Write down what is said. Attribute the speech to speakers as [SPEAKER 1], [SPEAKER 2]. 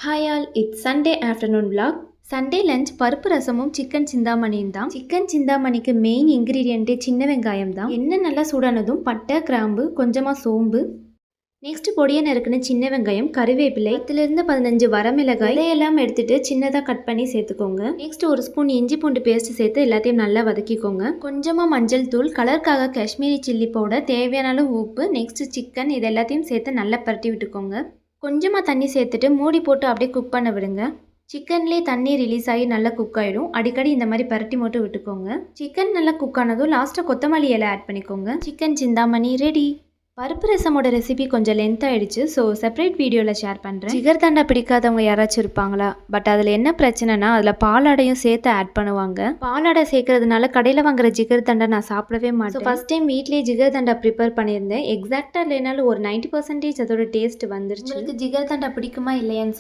[SPEAKER 1] Hi all, it's Sunday afternoon vlog. Sunday lunch பருப்பு ரசமும் chicken சிந்தாமணியும் தான். சிக்கன் சிந்தாமணிக்கு மெயின் இன்க்ரீடியண்ட்டே சின்ன வெங்காயம் தான். எண்ணெய் நல்லா சூடானதும் பட்டை, கிராம்பு, கொஞ்சமாக சோம்பு, நெக்ஸ்ட் பொடியை நறுக்குன்னு சின்ன வெங்காயம், கருவேப்பிலை, 10-15 வரமிளகாய் இதையெல்லாம் எடுத்துட்டு சின்னதாக கட் பண்ணி சேர்த்துக்கோங்க. நெக்ஸ்ட் ஒரு ஸ்பூன் இஞ்சி பூண்டு பேஸ்ட் சேர்த்து எல்லாத்தையும் நல்லா வதக்கிக்கோங்க. கொஞ்சமாக மஞ்சள் தூள், கலருக்காக காஷ்மீரி சில்லி பவுடர், தேவையான அளவு உப்பு, நெக்ஸ்ட் சிக்கன், இது எல்லாத்தையும் சேர்த்து நல்லா பரட்டி விட்டுக்கோங்க. கொஞ்சமாக தண்ணி சேர்த்துட்டு மூடி போட்டு அப்படியே குக் பண்ண விடுங்க. சிக்கன்லேயே தண்ணி ரிலீஸ் ஆகி நல்லா குக் ஆகிடும். அடிக்கடி இந்த மாதிரி பரட்டி மட்டும் விட்டுக்கோங்க. சிக்கன் நல்லா குக் ஆனதும் லாஸ்ட்டாக கொத்தமல்லி இலை ஆட் பண்ணிக்கோங்க. Chicken Chintamani ready. பருப்பு ரசமோட ரெசிபி கொஞ்சம் லென்த் ஆகிடுச்சு, ஸோ செப்பரேட் வீடியோவில் ஷேர் பண்ணுறேன். ஜிகர்தண்டா பிடிக்காதவங்க யாராச்சும் இருப்பாங்களா? பட் அதில் என்ன பிரச்சனைனா அதில் பாலாடையும் சேர்த்து ஆட் பண்ணுவாங்க. பாலாடை சேர்க்கறதுனால கடையில் வாங்குற ஜிகர்தண்டா நான் சாப்பிடவே மாட்டேன். ஃபர்ஸ்ட் டைம் வீட்லேயே ஜிகர்தண்டா ப்ரிப்பேர் பண்ணியிருந்தேன். எக்ஸாக்டாக இல்லைனாலும் ஒரு 90% அதோட டேஸ்ட் வந்துருச்சு. உங்களுக்கு ஜிகர்தண்டா பிடிக்குமா இல்லையான்னு